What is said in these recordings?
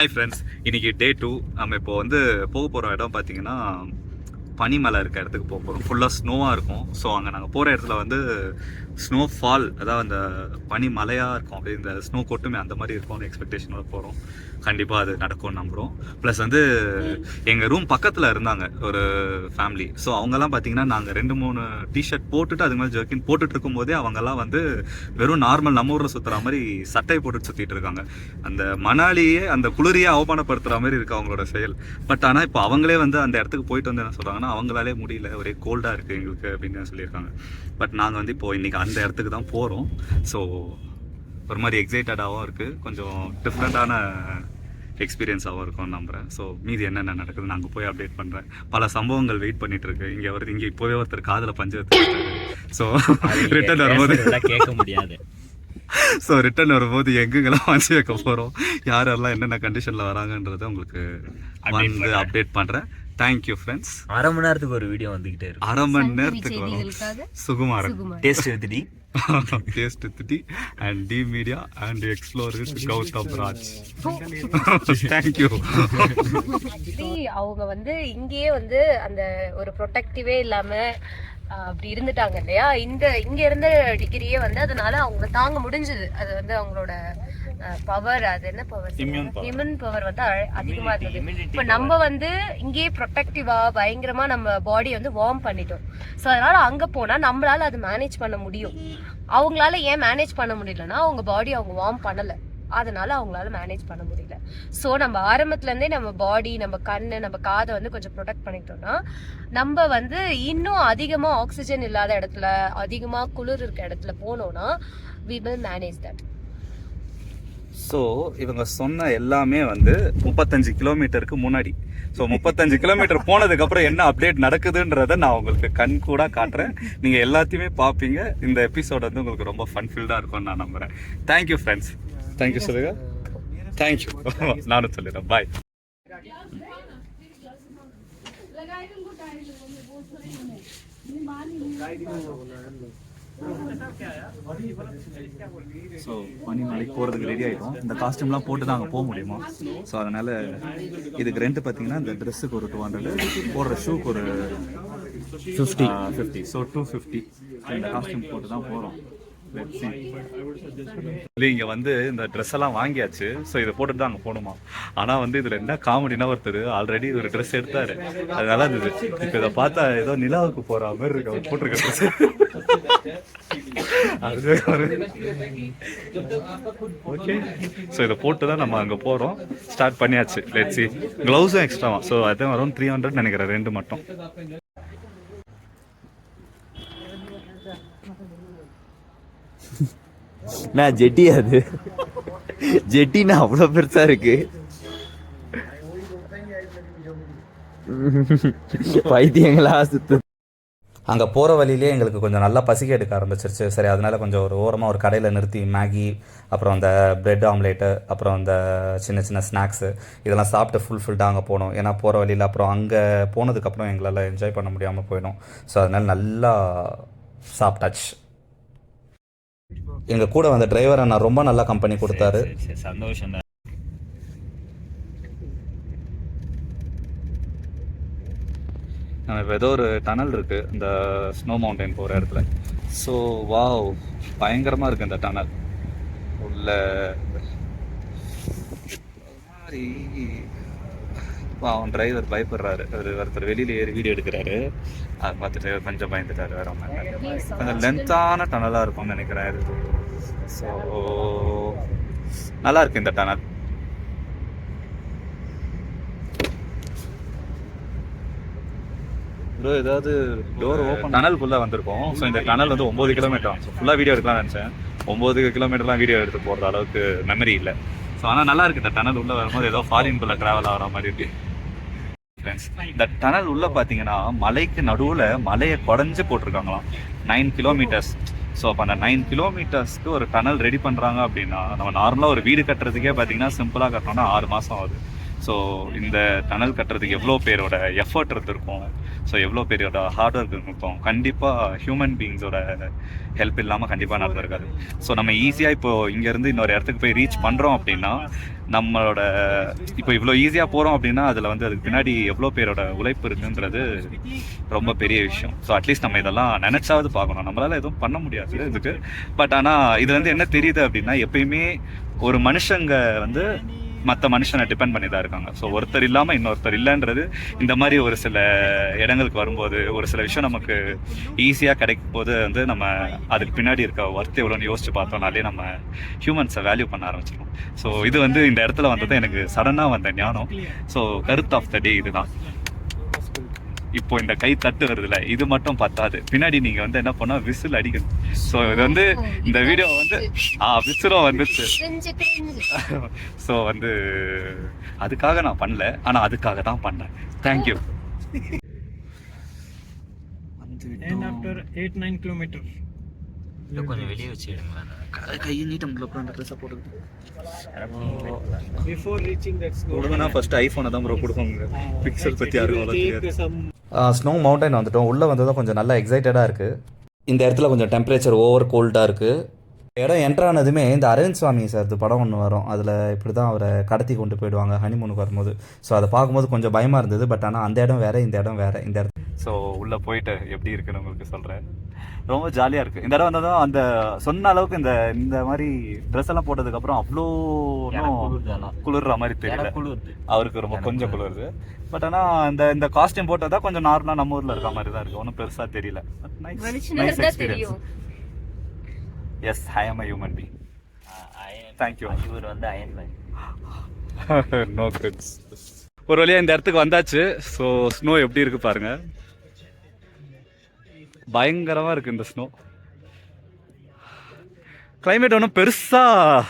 Hi friends, இன்னைக்கு டே 2. நம்ம இப்போ போக போகிற இடம் பார்த்தீங்கன்னா பனிமலை இருக்க இடத்துக்கு போக போகிறோம். ஃபுல்லாக ஸ்னோவாக இருக்கும். ஸோ அங்கே நாங்கள் போகிற இடத்துல ஸ்னோஃபால், அதாவது அந்த பனி மலையாக இருக்கும், அப்படியே இந்த ஸ்னோ கொட்டுமே அந்த மாதிரி இருக்கும்னு எக்ஸ்பெக்டேஷனோட போகிறோம். கண்டிப்பாக அது நடக்கும்னு நம்புகிறோம். ப்ளஸ் எங்கள் ரூம் பக்கத்தில் இருந்தாங்க ஒரு ஃபேமிலி. ஸோ அவங்கெல்லாம் பார்த்தீங்கன்னா நாங்கள் 2-3 டிஷர்ட் போட்டுட்டு அதுக்கு மேலே ஜர்க்கின் போட்டுட்டு இருக்கும்போதே அவங்கெல்லாம் வெறும் நார்மல் நம்ம ஊரில் சுற்றுற மாதிரி சட்டையை போட்டுட்டு சுற்றிட்டு இருக்காங்க. அந்த மணாலியே அந்த குளிரையே அவமானப்படுத்துகிற மாதிரி இருக்குது அவங்களோட செயல். பட் ஆனால் இப்போ அவங்களே அந்த இடத்துக்கு போயிட்டு என்ன சொல்கிறாங்கன்னா, அவங்களாலே முடியல, ஒரே கோல்டாக இருக்குது எங்களுக்கு அப்படின்னு சொல்லியிருக்காங்க. பட் நாங்கள் இப்போ இன்றைக்கி அந்த இடத்துக்கு தான் போகிறோம். ஸோ ஒரு மாதிரி எக்ஸைட்டடாகவும் இருக்குது, கொஞ்சம் டிஃப்ரெண்ட்டான எக்ஸ்பீரியன்ஸாகவும் இருக்கும்னு நம்புகிறேன். ஸோ மீதி என்னென்ன நடக்குது நாங்கள் போய் அப்டேட் பண்ணுறேன். பல சம்பவங்கள் வெயிட் பண்ணிட்டு இருக்கு. இங்கே இப்போவே ஒருத்தர் காதில் பஞ்சு எடுத்துருக்காரு. ஸோ ரிட்டர்ன் வரும்போது கேட்க முடியாது. ஸோ ரிட்டர்ன் வரும்போது எங்கெங்கெல்லாம் வாங்கி வைக்க போகிறோம், யாரெல்லாம் என்னென்ன கண்டிஷனில் வராங்கன்றதை உங்களுக்கு அப்டேட் பண்ணுறேன். Thank you friends. அரை மணி நேரத்துக்கு ஒரு வீடியோ வந்துகிட்டே இருக்கு. அரை மணி நேரத்துக்கு வரும். Sukumaran taste with taste with and D media and explore with Gautham Raj. Thank you. அவங்க இங்கேயே அந்த ஒரு ப்ரொடெக்டிவே இல்லாம அப்படி இருந்துட்டாங்க இல்லையா. இங்க இருந்த டிகிரியே அதனால அவங்க தாங்க முடிஞ்சது. அது அவங்களோட பவர், அது என்ன பவர், இம்யூன் பவர் அதிகமா இருந்தது. இப்ப நம்ம இங்கேயே ப்ரொடெக்டிவா பயங்கரமா நம்ம பாடி வார்ம் பண்ணிட்டோம். ஸோ அதனால அங்க போனா நம்மளால அது மேனேஜ் பண்ண முடியும். அவங்களால ஏன் மேனேஜ் பண்ண முடியலன்னா அவங்க பாடி அவங்க வார்ம் பண்ணல, அதனால அவங்களால மேனேஜ் பண்ண முடியல. ஸோ நம்ம ஆரம்பத்துல இருந்தே நம்ம பாடி, நம்ம கண்ணு, நம்ம காதை கொஞ்சம் ப்ரொடெக்ட் பண்ணிக்கிட்டோம்னா நம்ம இன்னும் அதிகமா ஆக்சிஜன் இல்லாத இடத்துல, அதிகமா குளிர் இருக்க இடத்துல போனோம்னா we will manage that. So இவங்க சொன்ன எல்லாமே 35 கிலோமீட்டருக்கு முன்னாடி. ஸோ 35 கிலோமீட்டர் போனதுக்கு அப்புறம் என்ன அப்டேட் நடக்குதுன்றத நான் உங்களுக்கு கண் கூட காட்டுறேன். நீங்க எல்லாத்தையுமே பார்ப்பீங்க. இந்த எபிசோட் உங்களுக்கு ரொம்ப ஃபன் ஃபீல்டாக இருக்கும்னு நான் நம்புறேன். Thank you friends. தேங்க்யூ சொல்லுங்க. தேங்க்யூ. நானும் சொல்லிடுறேன். பாய். ஸோ பனிமலைக்கு போகிறதுக்கு ரெடி ஆகிடும். இந்த காஸ்டியூம்லாம் போட்டு தான் அங்கே போக முடியுமா? ஸோ அதனால் இதுக்கு ரெண்ட் பார்த்தீங்கன்னா இந்த ட்ரெஸ்ஸுக்கு ஒரு 200, போடுற ஷூக்கு ஒரு 50. ஸோ 250 இந்த காஸ்டியூம் போட்டு தான் போகிறோம். இங்க இந்த ட்ரெஸ் எல்லாம் வாங்கியாச்சு. ஸோ இதை போட்டுட்டு தான் அங்கே போகணுமா. ஆனால் இதுல என்ன காமெடினா, ஒருத்தர் ஆல்ரெடி ஒரு ட்ரெஸ் எடுத்தாரு, அது நல்லா இருந்தது. இப்போ இதை பார்த்தா ஏதோ நிலாவுக்கு போற மாதிரி இருக்கு அவர் போட்டிருக்க ட்ரெஸ். ஓகே, ஸோ இதை போட்டு தான் நம்ம அங்கே போகிறோம். ஸ்டார்ட் பண்ணியாச்சு. Let's see. க்ளவுஸும் எக்ஸ்ட்ராவா. ஸோ அதான் வரும் 300 நினைக்கிறேன், 2 மட்டும். நான் ஜெட்டி, அது ஜெட்டினா அவ்வளோ பெருசா இருக்கு. பைத்தியங்களா சுத்து. அங்கே போகிற வழியிலே எங்களுக்கு கொஞ்சம் நல்லா பசிக்க எடுக்க ஆரம்பிச்சிருச்சு. சரி, அதனால கொஞ்சம் ஒரு ஓரமாக ஒரு கடையில் நிறுத்தி மேகி, அப்புறம் அந்த பிரெட் ஆம்லேட்டு, அப்புறம் அந்த சின்ன சின்ன ஸ்நாக்ஸு இதெல்லாம் சாப்பிட்டு ஃபுல்ஃபில்டாக அங்கே போனோம். ஏன்னா போகிற வழியில் அப்புறம் அங்கே போனதுக்கப்புறம் எங்களால் என்ஜாய் பண்ண முடியாமல் போயிடும். ஸோ அதனால் நல்லா சாப்பிட்டாச்சு. எங்கள் கூட வந்த டிரைவர் அண்ணா ரொம்ப நல்லா கம்பெனி கொடுத்தாரு. சந்தோஷம். இப்போ ஏதோ ஒரு டனல் இருக்குது இந்த ஸ்னோ மவுண்டைன் போகிற இடத்துல. ஸோ வாவ், பயங்கரமாக இருக்குது இந்த டனல் உள்ள. அவன் டிரைவர் பயப்படுறாரு. ஒருத்தர் வெளியில் ஏறி வீடியோ எடுக்கிறாரு. அதை பார்த்து டிரைவர் கொஞ்சம் பயந்துட்டாரு. வேற கொஞ்சம் லென்த்தான டனலாக இருக்கும்னு நினைக்கிறேன். ஸோ நல்லா இருக்கு இந்த டனல். ஏதாவது டோர் ஓப்பன், டனலுக்குள்ளே வந்திருக்கோம். ஸோ இந்த டனல் 9 கிலோமீட்டர். ஸோ ஃபுல்லாக வீடியோ எடுக்கலாம்னு நினச்சேன். 9 கிலோமீட்டர்லாம் வீடியோ எடுத்து போகிற அளவுக்கு மெமரி இல்லை. ஸோ ஆனால் நல்லா இருக்குது. இந்த டனல் உள்ளே வரும்போது ஏதோ ஃபாரின்குள்ளே ட்ராவல் ஆகிற மாதிரி இருக்கு. ஃப்ரெண்ட்ஸ், இந்த டனல் உள்ளே பார்த்தீங்கன்னா மலைக்கு நடுவில் மலையை குடஞ்சி போட்டிருக்காங்களாம். 9 கிலோமீட்டர்ஸ். ஸோ அப்போ அந்த 9 கிலோமீட்டர்ஸ்க்கு ஒரு டனல் ரெடி பண்ணுறாங்க அப்படின்னா, நம்ம நார்மலாக ஒரு வீடு கட்டுறதுக்கே பார்த்தீங்கன்னா சிம்பிளாக கட்டணும்னா 6 மாதம் ஆகுது. ஸோ இந்த டனல் கட்டுறதுக்கு எவ்வளோ பேரோட எஃபர்ட் இருந்திருக்கும். ஸோ எவ்வளோ பெரிய ஹார்ட் ஒர்க் இருக்கும். கண்டிப்பாக ஹியூமன் பீயிங்ஸோட ஹெல்ப் இல்லாமல் கண்டிப்பாக நடந்திருக்காது. ஸோ நம்ம ஈஸியாக இப்போது இங்கேருந்து இன்னொரு இடத்துக்கு போய் ரீச் பண்ணுறோம் அப்படின்னா, நம்மளோட இப்போ இவ்வளோ ஈஸியாக போகிறோம் அப்படின்னா அதில் வந்து அதுக்கு பின்னாடி எவ்வளோ பேரோட உழைப்பு இருக்குன்றது ரொம்ப பெரிய விஷயம். ஸோ அட்லீஸ்ட் நம்ம இதெல்லாம் நினச்சாவது பார்க்கணும். நம்மளால் எதுவும் பண்ண முடியாது இதுக்கு. பட் ஆனால் இது வந்து என்ன தெரியுது அப்படின்னா, எப்பயுமே ஒரு மனுஷங்க வந்து மற்ற மனுஷனை டிபெண்ட் பண்ணி தான் இருக்காங்க. ஸோ ஒருத்தர் இல்லாமல் இன்னொருத்தர் இல்லைன்றது இந்த மாதிரி ஒரு சில இடங்களுக்கு வரும்போது, ஒரு சில விஷயம் நமக்கு ஈஸியாக கிடைக்கும் போது வந்து நம்ம அதுக்கு பின்னாடி இருக்க ஒர்த் எவ்வளோன்னு யோசிச்சு பார்த்தோம்னாலே நம்ம ஹியூமன்ஸை வேல்யூ பண்ண ஆரம்பிச்சிடும். ஸோ இது வந்து இந்த இடத்துல வந்தது எனக்கு சடனாக வந்த ஞானம். ஸோ கருத்து ஆஃப் த டே இதுதான். இப்போ இந்த கை தட்டு வருதுல, இது மட்டும் பத்தாது, பின்னாடி நீங்க வந்து என்ன பண்ணா விசில் அடிக்கணும். ஸோ இது வந்து இந்த வீடியோ வந்து விசிலும் வந்துச்சு. ஸோ வந்து அதுக்காக நான் பண்ணல, ஆனா அதுக்காக தான் பண்ணேன். தேங்க்யூ. கொஞ்சம் வெளியே வச்சுடுங்களா? கையை நீட்டம்ல அந்த ட்ரெஸ்ஸை போட்டுக்கிட்டு Before reaching that snow, கொடுங்கன்னா ஃபர்ஸ்ட் ஐஃபோனை தான் ப்ரோ கொடுப்பாங்க. பிக்சல் பற்றி யாரும் take some ஸ்னோ மவுண்டன் வந்துட்டோம். உள்ளே வந்ததும் கொஞ்சம் நல்லா எக்ஸைட்டடாக இருக்குது. இந்த இடத்துல கொஞ்சம் டெம்பரேச்சர் ஓவர் கோல்டாக இருக்குது. இடம் என்ட்ரு ஆனதுமே இந்த அரவிந்த் சுவாமி சார் படம் ஒன்று வரும், அதில் இப்படி தான் அவரை கடத்தி கொண்டு போயிடுவாங்க ஹனிமூனுக்கு வரும்போது. ஸோ அதை பார்க்கும்போது கொஞ்சம் பயமாக இருந்தது. பட் ஆனால் அந்த இடம் வேறு, இந்த இடம் வேறு. இந்த இடத்துல ஸோ உள்ளே போயிட்டு எப்படி இருக்குன்னு உங்களுக்கு சொல்கிறேன். ரொம்ப ஜாலியாக இருக்குது. இந்த இடம் வந்ததும் அந்த சொன்ன அளவுக்கு இந்த மாதிரி ட்ரெஸ் எல்லாம் போட்டதுக்கப்புறம் அவ்வளோ குளிர்ற மாதிரி தெரியல. அவருக்கு ரொம்ப கொஞ்சம் குளிருது. பட் ஆனால் இந்த காஸ்டியூம் போட்டதா கொஞ்சம் நார்மலாக நம்ம ஊரில் இருக்க மாதிரி தான் இருக்குது. ஒன்றும் பெருசாக தெரியல. Nice experience. எஸ், ஐ ஆம் a human being. தேங்க்யூ. இவர் வந்து அயன்மேன். No goods. ஒரு வழியாக இந்த இடத்துக்கு வந்தாச்சு. ஸோ ஸ்னோ எப்படி இருக்கு பாருங்க. பயங்கரமாக இருக்குது இந்த ஸ்னோ. கிளைமேட் ஒன்றும் பெருசாக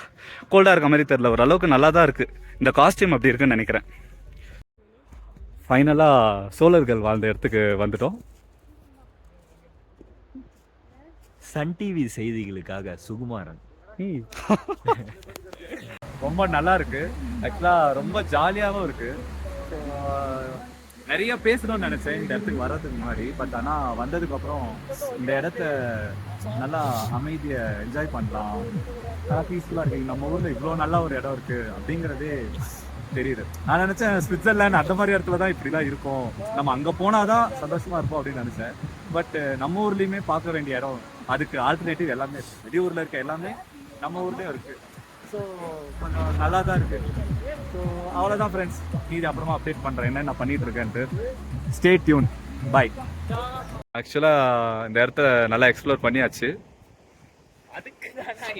கோல்டாக இருக்க மாதிரி தெரில, ஓரளவுக்கு நல்லா தான் இருக்குது. இந்த காஸ்டியூம் அப்படி இருக்குன்னு நினைக்கிறேன். ஃபைனலாக சோழர்கள் வாழ்ந்த இடத்துக்கு வந்துட்டோம். சன் டிவி செய்திகளுக்காக சுகுமாரன். ரொம்ப நல்லா இருக்கு. ஆக்சுவலாக ரொம்ப ஜாலியாகவும் இருக்கு. நிறைய பேசணும்னு நினைச்சேன் இந்த இடத்துக்கு வர்றதுக்கு முன்னாடி. பட் ஆனால் வந்ததுக்கப்புறம் இந்த இடத்த நல்லா அமைதியை என்ஜாய் பண்ணலாம், நல்லா பீஸ்ஃபுல்லாக இருக்கு. நம்ம ஊரில் இவ்வளோ நல்லா ஒரு இடம் இருக்கு அப்படிங்கிறதே தெரியுது. நான் நினச்சேன் ஸ்விட்சர்லாந்து அந்த மாதிரி இடத்துல தான் இப்படிலாம் இருக்கும், நம்ம அங்கே போனால் தான் சந்தோஷமாக இருப்போம் அப்படின்னு நினச்சேன். பட் நம்ம ஊர்லேயுமே பார்க்க வேண்டிய இடம், அதுக்கு ஆல்டர்னேட்டிவ் எல்லாமே வெளியூரில் இருக்க எல்லாமே நம்ம ஊர்லேயும் இருக்குது. ஸோ கொஞ்சம் நல்லா தான் இருக்குது. ஸோ அவ்வளோதான் ஃப்ரெண்ட்ஸ். இது அப்புறமா அப்டேட் பண்ணுறேன் என்ன நான் பண்ணிட்டு இருக்கேன்ட்டு. Stay tune. பை. ஆக்சுவலாக இந்த இடத்த நல்லா எக்ஸ்ப்ளோர் பண்ணியாச்சு.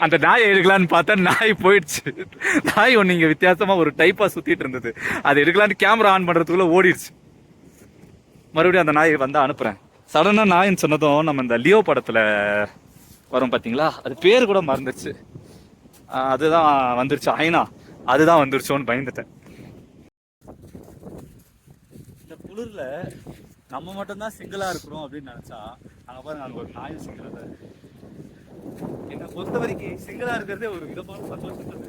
அந்த நாயை எடுக்கலான்னு பார்த்தா நாய் போயிடுச்சு. நாய் ஒன்று இங்கே வித்தியாசமாக ஒரு டைப்பாக சுற்றிட்டு இருந்தது. அது எடுக்கலான்னு கேமரா ஆன் பண்ணுறதுக்குள்ளே ஓடிடுச்சு. மறுபடியும் அந்த நாயை வந்து அனுப்புகிறேன். சடனாக நாயின்னு சொன்னதும் நம்ம இந்த லியோ படத்தில் வரும் பார்த்தீங்களா, அது பேர் கூட மறந்துச்சு. அதுதான் வந்துருச்சு, ஐனா அதுதான் வந்துருச்சோன்னு பயந்துட்டேன். இந்த குளிரில் நம்ம மட்டும்தான் சிங்கிளாக இருக்கிறோம் அப்படின்னு நினச்சா அங்கே பாருங்க, அங்கே ஒரு நாயும் சிங்கிளாக. என்னை பொறுத்த வரைக்கும் சிங்கிளாக இருக்கிறதே ஒரு விதமான சந்தோஷம் தான்.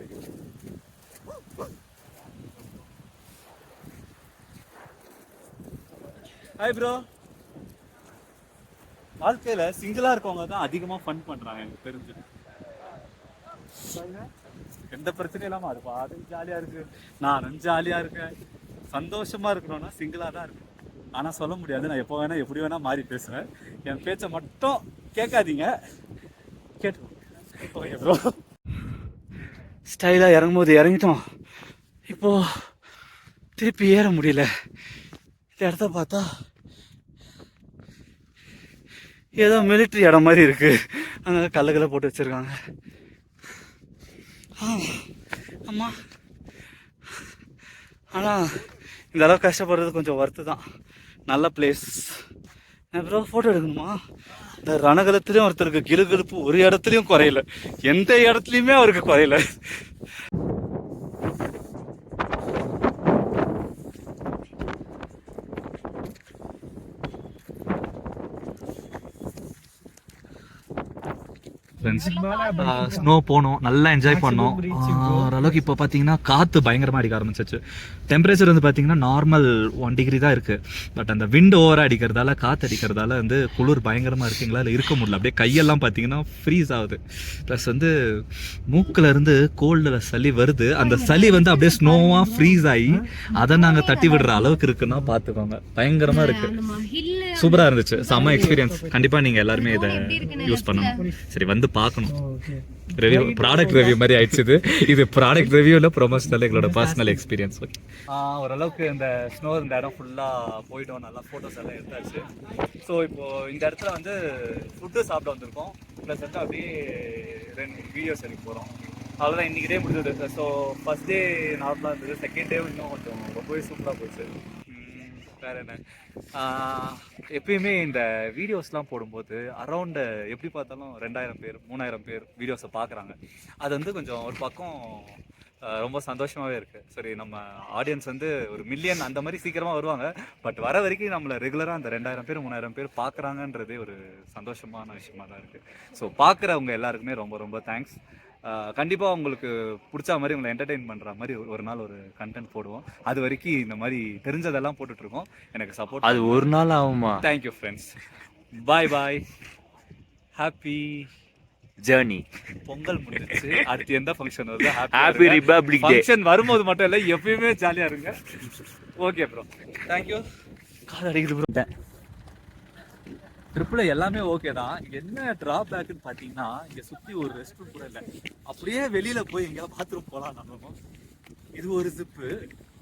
Hi bro. வாழ்க்கையில் சிங்கிளாக இருக்கவங்க தான் அதிகமாக ஃபன் பண்ணுறாங்க எனக்கு தெரிஞ்சு. எந்த பிரச்சனையும் இல்லாமல் அது பாட்டு ஜாலியாக இருக்கு. நானும் ஜாலியாக இருக்கேன். சந்தோஷமாக இருக்கணும்னா சிங்கிளாக தான் இருக்கு. ஆனால் சொல்ல முடியாது, நான் எப்போ வேணால் எப்படி வேணால் மாறி பேசுவேன். என் பேச்சை மட்டும் கேட்காதீங்க. கேட்டு ப்ரோ. ஸ்டைலாக இறங்கும்போது இறங்கிட்டோம். இப்போது திருப்பி ஏற முடியல. இந்த இடத்த பார்த்தா ஏதோ மிலிட்ரி இடம் மாதிரி இருக்குது. அங்கே கல்லுகளை போட்டு வச்சுருக்காங்க. ஆமா, ஆனால் இந்த அளவுக்கு கஷ்டப்படுறது கொஞ்சம் ஒர்த்து தான். நல்ல பிளேஸ். ப்ரோ ஃபோட்டோ எடுக்கணுமா? இந்த ரணகலத்துலேயும் ஒருத்தருக்கு கிலுகிலுப்பு ஒரு இடத்துலையும் குறையல, எந்த இடத்துலையுமே அவருக்கு குறையல. ஃப்ரெண்ட்ஸ். ஸ்னோ போனோம், நல்லா என்ஜாய் பண்ணோம். ஓரளவுக்கு இப்போ பார்த்தீங்கன்னா காற்று பயங்கரமாக அடிக்க ஆரம்பிச்சிச்சு. டெம்பரேச்சர் வந்து பார்த்தீங்கன்னா நார்மல் 1 டிகிரி தான் இருக்குது. பட் அந்த விண்ட் ஓவராக அடிக்கிறதால, காற்று அடிக்கிறதால வந்து குளிர் பயங்கரமாக இருக்குங்களா, அதில் இருக்க முடியல. அப்படியே கையெல்லாம் பார்த்தீங்கன்னா ஃப்ரீஸ் ஆகுது. ப்ளஸ் வந்து மூக்கில் இருந்து கோல்டில் சளி வருது. அந்த சளி வந்து அப்படியே ஸ்னோவாக ஃப்ரீஸ் ஆகி அதை நாங்கள் தட்டி விடுற அளவுக்கு இருக்குன்னா பார்த்துக்கோங்க. பயங்கரமாக இருக்குது. சூப்பராக இருந்துச்சு. செம்ம எக்ஸ்பீரியன்ஸ். கண்டிப்பாக நீங்கள் எல்லாருமே இதை யூஸ் பண்ணணும். சரி, வந்து பார்க்கணும். ரிவ்யூ, ப்ராடக்ட் ரிவ்யூ மாதிரி ஆயிடுச்சு. இது ப்ராடக்ட் ரிவ்யூ இல்லை, ப்ரொமோஷனல், எங்களோட பர்சனல் எக்ஸ்பீரியன்ஸ். ஓகே, ஓரளவுக்கு இந்த ஸ்னோ இந்த இடம் ஃபுல்லாக போயிட்டோம், நல்லா ஃபோட்டோஸ் எல்லாம் எடுத்தாச்சு. ஸோ இப்போது இந்த இடத்துல வந்து ஃபுட்டு சாப்பிட வந்திருக்கோம். ப்ளஸ் வந்து அப்படியே 2 வீடியோஸ் எடுக்க போகிறோம். அவ்வளோதான், இன்றைக்கி டே முடிஞ்சது. ஸோ ஃபஸ்ட் டே நார்மலாக இருந்தது, செகண்ட் டே இன்னும் கொஞ்சம் ரொம்பவே சூப்பராக போச்சு. வேறு என்ன, எப்பயுமே இந்த வீடியோஸ்லாம் போடும்போது அரௌண்டு எப்படி பார்த்தாலும் 2000 பேர் 3000 பேர் வீடியோஸை பார்க்குறாங்க. அது வந்து கொஞ்சம் ஒரு பக்கம் ரொம்ப சந்தோஷமாகவே இருக்குது. சரி, நம்ம ஆடியன்ஸ் வந்து 1 மில்லியன் அந்த மாதிரி சீக்கிரமாக வருவாங்க. பட் வர வரைக்கும் நம்மளை ரெகுலராக அந்த 2000 பேர் 3000 பேர் பார்க்குறாங்கன்றதே ஒரு சந்தோஷமான விஷயமாக தான் இருக்குது. ஸோ பார்க்குறவங்க எல்லாருக்குமே ரொம்ப ரொம்ப தேங்க்ஸ். கண்டிப்பாக உங்களுக்கு பிடிச்ச மாதிரி, உங்களை என்டர்டெயின் பண்ணுற மாதிரி ஒரு நாள் ஒரு கண்டென்ட் போடுவோம். அது வரைக்கும் இந்த மாதிரி தெரிஞ்சதெல்லாம் போட்டுட்ருக்கோம். எனக்கு சப்போர்ட். அது ஒரு நாள் ஆகுமா? Thank you friends. Bye bye. Happy journey. Pongal முடிஞ்சிச்சு. அடுத்து எந்த ஃபங்க்ஷன் வருது? ஹாப்பி ரிபப்ளிக் டே. ஃபங்க்ஷன் வரும்போது மட்டும் இல்லை, எப்பயுமே ஜாலியாக இருங்க. Okay bro, thank you. கால் அடிக்குது ப்ரோ. ட்ரிப்பில் எல்லாமே ஓகே தான். என்ன ட்ராபேக்குன்னு பார்த்தீங்கன்னா, இங்கே சுற்றி ஒரு ரெஸ்ட் ரூம் கூட இல்லை. அப்படியே வெளியில் போய் எங்கேயாவது பாத்ரூம் போகலாம் நம்ம. இது ஒரு ஜிப்பு,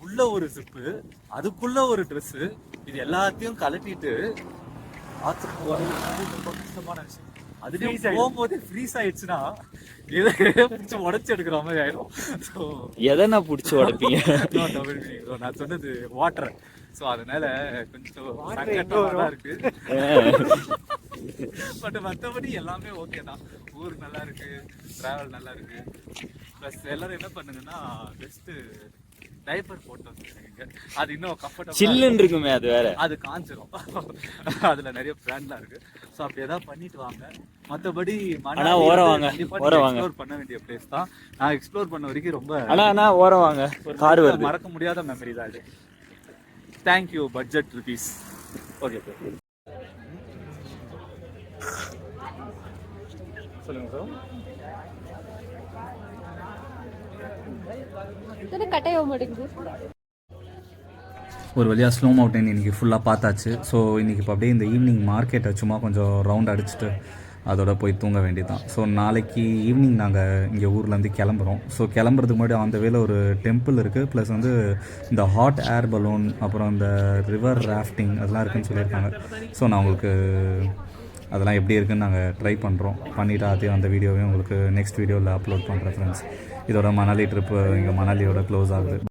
உள்ள ஒரு ஜிப்பு, அதுக்குள்ள ஒரு ட்ரெஸ்ஸு, இது எல்லாத்தையும் கலட்டிட்டு பாத்ரூம் போகிறது ரொம்ப கஷ்டமான விஷயம். அதுலேயும் போகும்போது ஃப்ரீஸ் ஆயிடுச்சுன்னா எதை பிடிச்சி உடச்சி எடுக்கிற மாதிரி ஆயிடும். ஸோ எதை நான் பிடிச்சி உடப்பீங்க? நான் சொன்னது வாட்டர். ஸோ அதனால கொஞ்சம் சங்கடமாக இருக்கு. பட் மற்றபடி எல்லாமே ஓகே தான். ஊர் நல்லா இருக்கு, டிராவல் நல்லா இருக்கு. ப்ளஸ் எல்லாரும் என்ன பண்ணுங்கன்னா, பெஸ்ட்டு டைப்பர் போட்டு வந்துருக்கீங்க. அது இன்னும் கம்ஃபர்டபுள் சில்லுன்னு இருக்குமே, அது வேற. அது காஞ்சிரும். அதில் நிறைய பிராண்ட்லாம் இருக்கு. ஸோ அப்படி ஏதாவது பண்ணிட்டு வாங்க. மற்றபடி எக்ஸ்ப்ளோர் பண்ண வேண்டிய பிளேஸ் தான். நான் எக்ஸ்ப்ளோர் பண்ண வரைக்கும் ரொம்ப ஓரம் வாங்க, கார் வருது. மறக்க முடியாத மெமரி தான் அது. Thank you budget rupees. Okay sir, சொல்லுங்க சார். ஒரு வழியாக ஸ்னோ மவுண்டன் இன்றைக்கி ஃபுல்லாக பார்த்தாச்சு. ஸோ இன்றைக்கி இப்போ அப்படியே இந்த ஈவினிங் மார்க்கெட்டை சும்மா கொஞ்சம் ரவுண்ட் அடிச்சுட்டு அதோட போய் தூங்க வேண்டியதான். ஸோ நாளைக்கு ஈவினிங் நாங்கள் இங்கே ஊர்லேருந்து கிளம்புறோம். ஸோ கிளம்புறதுக்கு முன்னாடி அந்த வேலை ஒரு டெம்பிள் இருக்குது. ப்ளஸ் வந்து இந்த ஹாட் ஏர் பலூன், அப்புறம் இந்த ரிவர் ராஃப்டிங் அதெல்லாம் இருக்குதுன்னு சொல்லியிருக்காங்க. ஸோ நான் உங்களுக்கு அதெல்லாம் எப்படி இருக்குதுன்னு நாங்கள் ட்ரை பண்ணுறோம். பண்ணிவிட்டு அதையும் அந்த வீடியோவையும் உங்களுக்கு நெக்ஸ்ட் வீடியோவில் அப்லோட் பண்ணுறேன் ஃப்ரெண்ட்ஸ். இதோட மணாலி ட்ரிப்பு இங்கே மணாலியோட க்ளோஸ் ஆகுது.